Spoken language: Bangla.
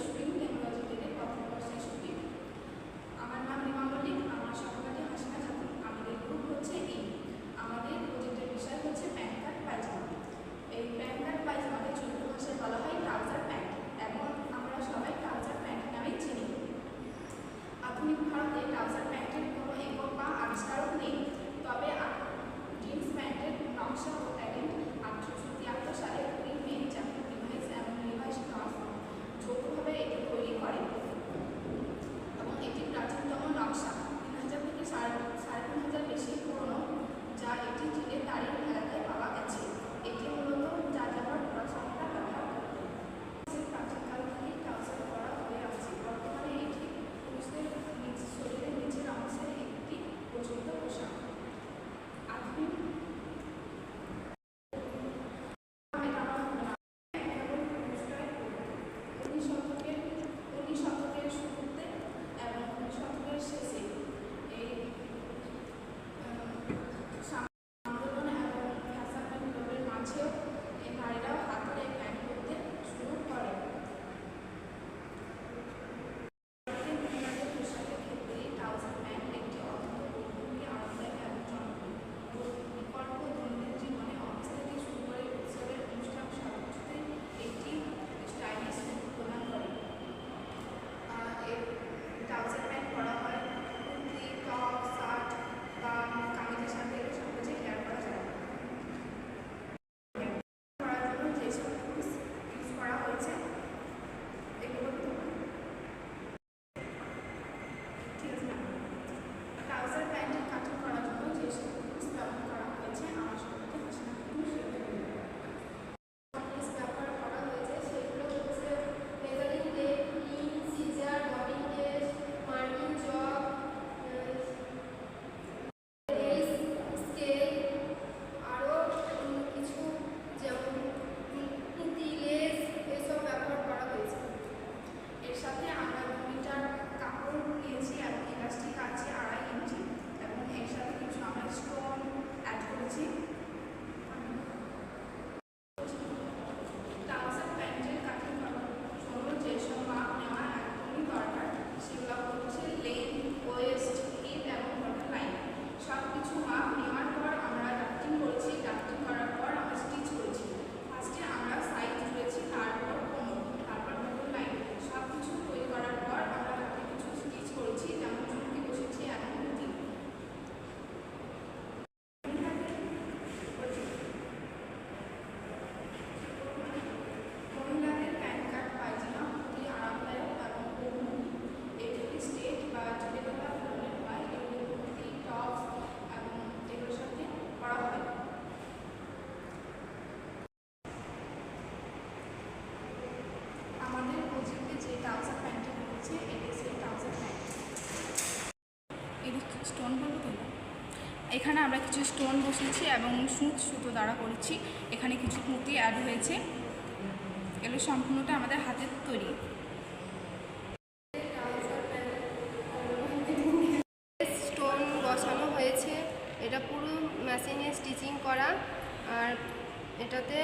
শুটিং টেকনোলজি থেকে পথপ্রদর্শনী শুটিং। আমার নাম রিমা মল্লিক, আমার সহপাঠী হাসিনা জাতুন। আমাদের গ্রুপ হচ্ছে এই। আমাদের প্রজেক্টের বিষয় হচ্ছে প্যান্ট কাট পায়জামা। এই প্যান্ট কাট পায়জামাকে চলিত ভাষায় বলা হয় ট্রাউজার প্যান্ট, এবং আমরা সবাই ট্রাউজার প্যান্ট নামেই চিনি। আধুনিক ভারতে ট্রাউজার প্যান্টের কোনো একক বা আবিষ্কারক নেই, তবে জিন্স প্যান্টের নকশা ও প্যাটেন্ট 1873 সালে মেন জ্যাকব লিভাইস এবং লিভাইস ক্লথ যৌথভাবে এটি তৈরি করে, এবং এটি প্রাচীনতম নকশা 3000 থেকে 3500 বেশি পুরনো, যা এটি চীনের তারিখ এলাকায় পাওয়া গেছে। এটি মূলত যাযাবর শ্রমিকরা ব্যবহার করত। প্রাচীনকাল থেকেই ট্রাউজার পরা হয়ে আসছে। বর্তমানে এটি পুরুষদের শরীরের নিচের অংশের একটি প্রচলিত পোশাক। আধুনিক শতকের শুরুতে এবং 19 শতকের শেষে এই আন্দোলন এবং ফ্যাশন বিপ্লবের মাঝেও এই নারীরাও হাতের এই প্যান্ট পরতে শুরু করে। মহিলাদের পোশাকের ক্ষেত্রে ট্রাউজার প্যান্ট একটি অত্যন্ত উপযোগী, আরামদায়ক এবং জনপ্রিয় বিকল্প। দৈনন্দিন জীবনে অফিস থেকে শুরু করে উৎসবের অনুষ্ঠান সবকিছুতে একটি স্টাইলিশ লুক প্রদান করে। এর ট্রাউজার প্যান্ট পরা হয় কুর্তি, টপ, শার্ট বা কামিজের সাথে, এগুলো সহজে হেয়ার করা যায়। করার জন্য যেসব টুলস ইউজ করা হয়েছে এগুলো ঠিক আছে। ট্রাউজার প্যান্টের কাটিং করার জন্য যেসব টুলস ব্যবহার করা হয়েছে আমার সম্পর্কে হাসিনা ব্যবহার করা হয়েছে সেগুলো হচ্ছে measuring tape, pin, scissor, bobbin tape, marking chalk, scale, আরও কিছু যেমন পুঁতি, লেস, এসব ব্যবহার করা হয়েছে। এর সাথে আমরা 2 মিটার কাপড় নিয়েছি এবং ইলাস্টিক আছে 2.5 ইঞ্চি, এবং এর সাথে কিছু আমরা স্টোন অ্যাড করেছি। ট্রাউজার প্যান্টের কাটিং করার জন্য যেসব মাপ নেওয়া একদমই দরকার সেগুলো হচ্ছে লেন্থ, ওয়েস্ট, হিপ এবং বটম লাইন। সব কিছু মাপ নেওয়ার পর আমরা ড্রাফটিং করেছি। ড্রাফটিং করার পর আমরা স্টিচ করেছি। ফার্স্টে আমরা সাইড জুড়েছি, তারপর কোমর, তারপর বটম লাইন। সব কিছু তৈরি করার পর আমরা হাতে কিছু স্টিচ করেছি, যেমন চুমকি বসেছি এবং পুঁতি। মহিলাদের প্যান্ট কাট পায়জামা খুবই আরামদায়ক এবং বহুমুখী। এগুলি স্ট্রেট বা চুড়িদার ধরনের হয়। এগুলো কুর্তি, টপস এবং এগুলোর সাথে করা হয়। আমাদের প্রজেক্টে যে ট্রাউজার প্যান্টটা রয়েছে এটি সেই ট্রাউজার প্যান্ট। এটি স্টোন বলবো তো, এখানে আমরা কিছু স্টোন বসিয়েছি এবং সুঁচ সুতো দ্বারা করেছি। এখানে কিছু পুঁতি অ্যাড হয়েছে। এগুলো সম্পূর্ণটা আমাদের হাতের তৈরি। স্টোন বসানো হয়েছে, এটা পুরো মেশিনে স্টিচিং করা, আর এটাতে